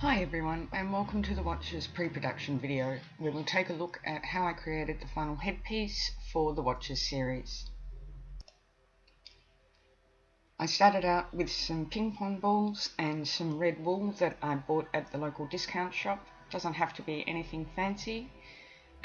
Hi everyone, and welcome to the Watchers pre-production video where we'll take a look at how I created the final headpiece for the Watchers series. I started out with some ping pong balls and some red wool that I bought at the local discount shop. Doesn't have to be anything fancy,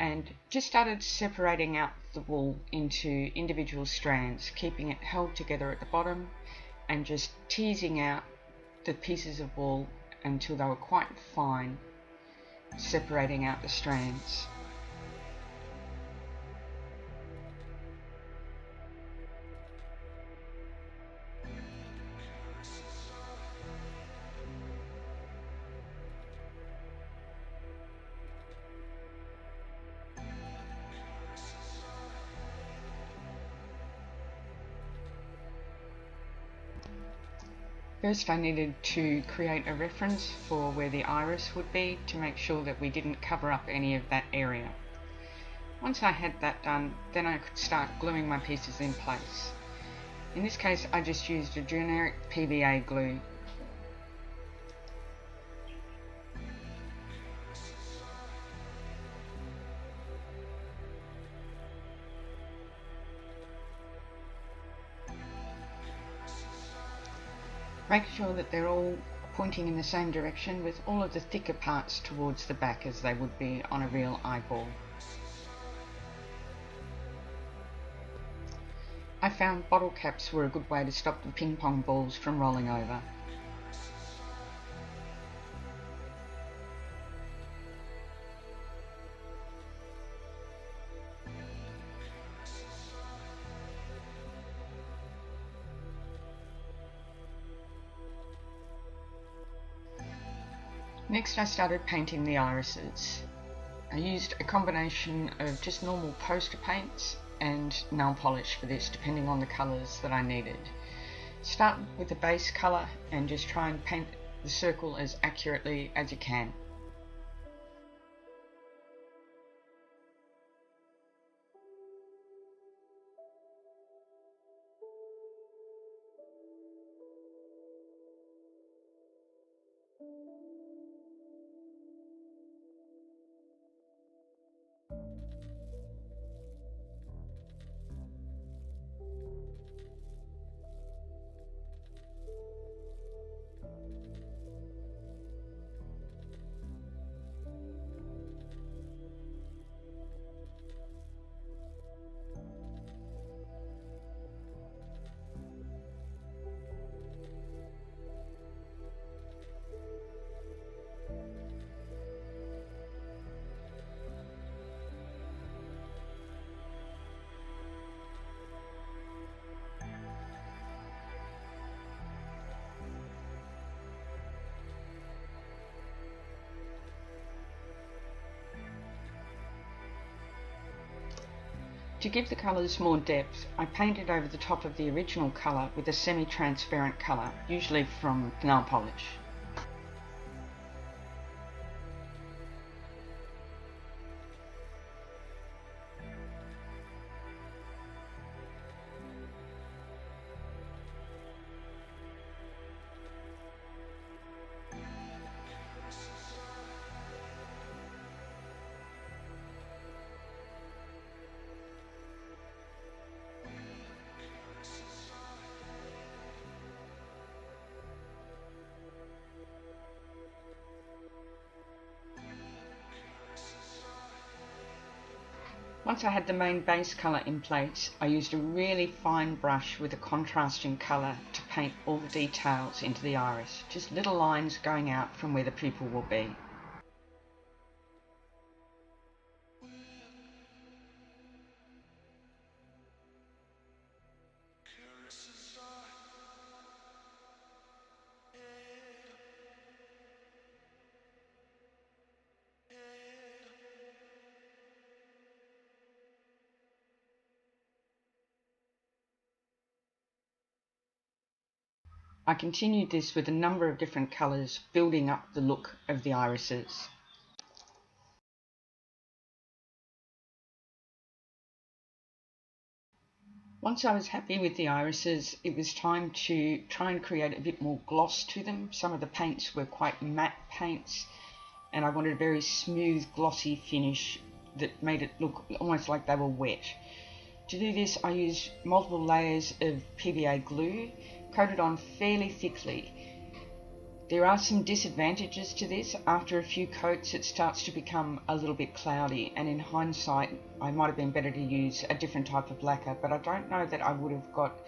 and just started separating out the wool into individual strands, keeping it held together at the bottom and just teasing out the pieces of wool until they were quite fine, separating out the strands. First I needed to create a reference for where the iris would be to make sure that we didn't cover up any of that area. Once I had that done, then I could start gluing my pieces in place. In this case I just used a generic PVA glue. Make sure that they're all pointing in the same direction, with all of the thicker parts towards the back as they would be on a real eyeball. I found bottle caps were a good way to stop the ping pong balls from rolling over. Next I started painting the irises. I used a combination of just normal poster paints and nail polish for this, depending on the colours that I needed. Start with the base colour and just try and paint the circle as accurately as you can. To give the colours more depth, I painted over the top of the original colour with a semi-transparent colour, usually from nail polish. Once I had the main base colour in place, I used a really fine brush with a contrasting colour to paint all the details into the iris, just little lines going out from where the pupil will be. I continued this with a number of different colours, building up the look of the irises. Once I was happy with the irises, it was time to try and create a bit more gloss to them. Some of the paints were quite matte paints, and I wanted a very smooth, glossy finish that made it look almost like they were wet. To do this, I used multiple layers of PVA glue, coated on fairly thickly. There are some disadvantages to this. After a few coats, it starts to become a little bit cloudy, and in hindsight, I might have been better to use a different type of lacquer, but I don't know that I would have got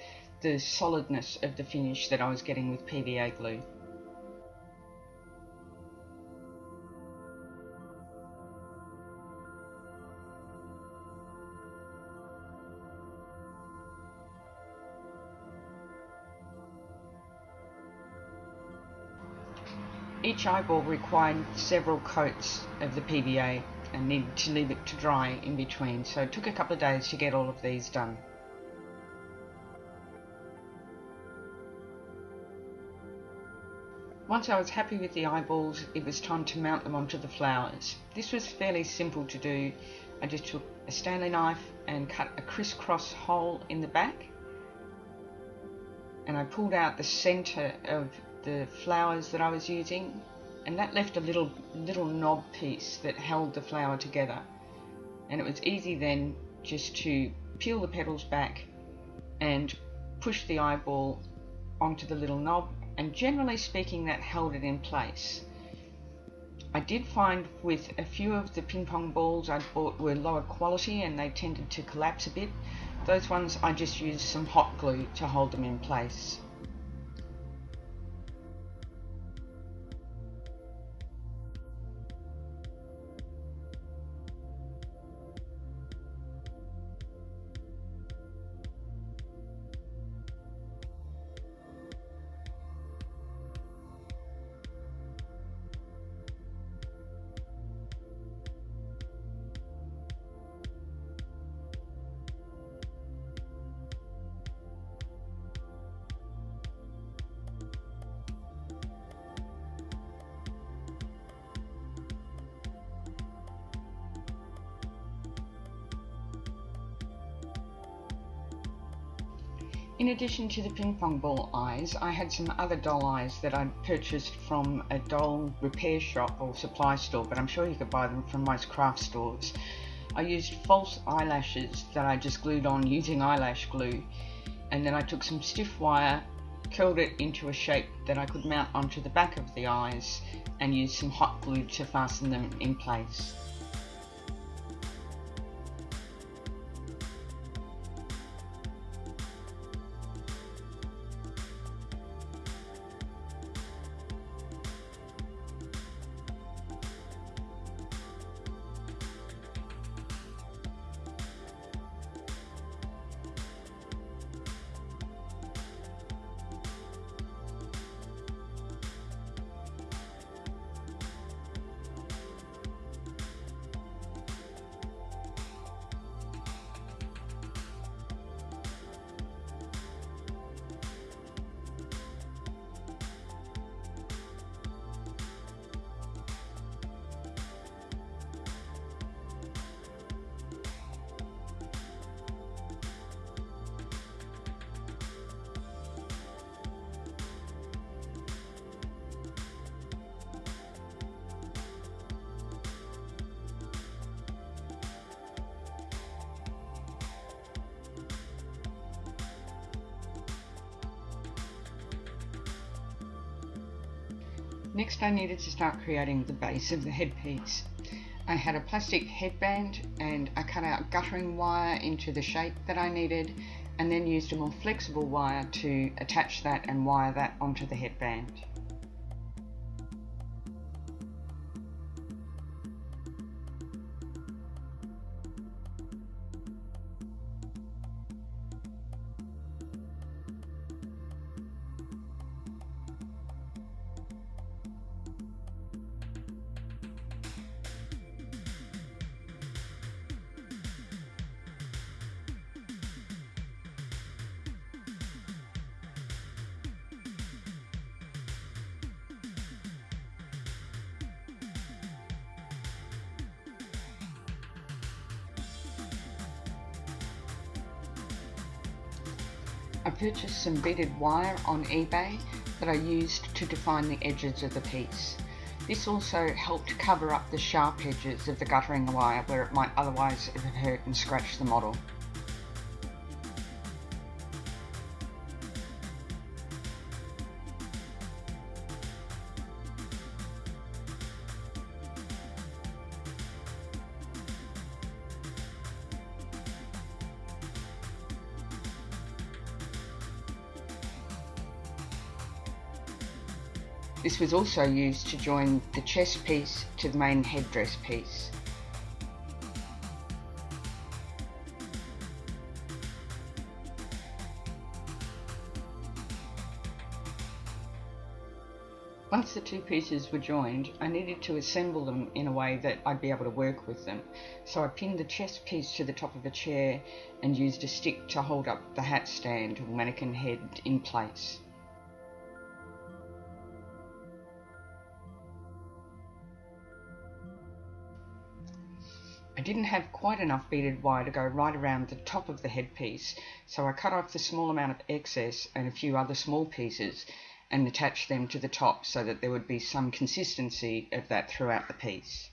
the solidness of the finish that I was getting with PVA glue. Each eyeball required several coats of the PVA and needed to leave it to dry in between, so it took a couple of days to get all of these done. Once I was happy with the eyeballs, it was time to mount them onto the flowers. This was fairly simple to do. I just took a Stanley knife and cut a crisscross hole in the back, and I pulled out the centre of the flowers that I was using, and that left a little knob piece that held the flower together, and it was easy then just to peel the petals back and push the eyeball onto the little knob, and generally speaking that held it in place. I did find with a few of the ping pong balls I'd bought were lower quality and they tended to collapse a bit. Those ones I just used some hot glue to hold them in place. In addition to the ping pong ball eyes, I had some other doll eyes that I'd purchased from a doll repair shop or supply store, but I'm sure you could buy them from most craft stores. I used false eyelashes that I just glued on using eyelash glue, and then I took some stiff wire, curled it into a shape that I could mount onto the back of the eyes, and used some hot glue to fasten them in place. Next I needed to start creating the base of the headpiece. I had a plastic headband and I cut out guttering wire into the shape that I needed, and then used a more flexible wire to attach that and wire that onto the headband. I purchased some beaded wire on eBay that I used to define the edges of the piece. This also helped cover up the sharp edges of the guttering wire where it might otherwise have hurt and scratched the model. This was also used to join the chest piece to the main headdress piece. Once the two pieces were joined, I needed to assemble them in a way that I'd be able to work with them. So I pinned the chest piece to the top of a chair and used a stick to hold up the hat stand or mannequin head in place. I didn't have quite enough beaded wire to go right around the top of the headpiece, so I cut off the small amount of excess and a few other small pieces and attached them to the top so that there would be some consistency of that throughout the piece.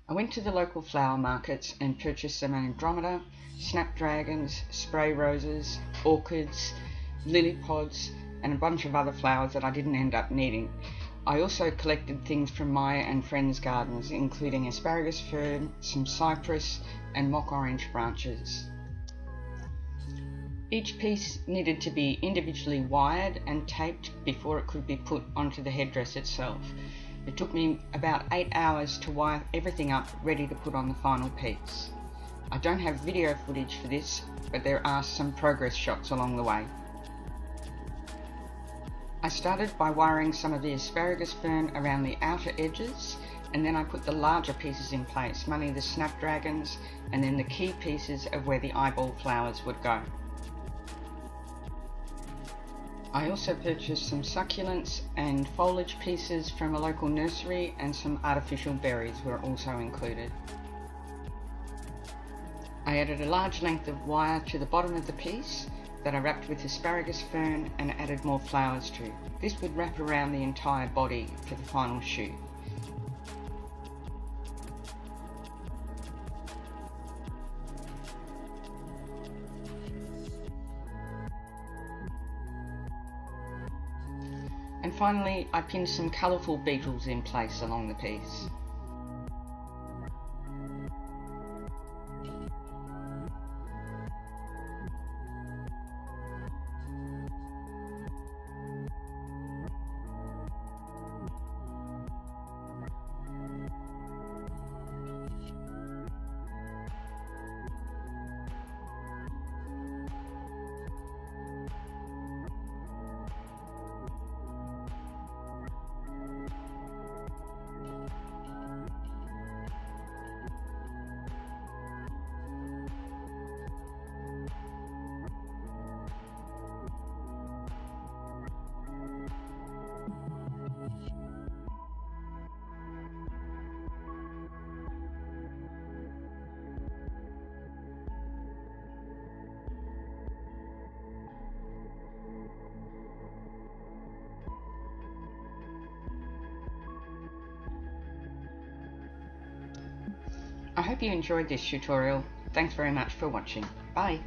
I went to the local flower markets and purchased some andromeda, snapdragons, spray roses, orchids, lily pods, and a bunch of other flowers that I didn't end up needing. I also collected things from my and friends' gardens, including asparagus fern, some cypress, and mock orange branches. Each piece needed to be individually wired and taped before it could be put onto the headdress itself. It took me about 8 hours to wire everything up ready to put on the final piece. I don't have video footage for this, but there are some progress shots along the way. I started by wiring some of the asparagus fern around the outer edges, and then I put the larger pieces in place, mainly the snapdragons, and then the key pieces of where the eyeball flowers would go. I also purchased some succulents and foliage pieces from a local nursery, and some artificial berries were also included. I added a large length of wire to the bottom of the piece that I wrapped with asparagus fern and added more flowers to. This would wrap around the entire body for the final shoot. And finally, I pinned some colourful beetles in place along the piece. I hope you enjoyed this tutorial. Thanks very much for watching. Bye.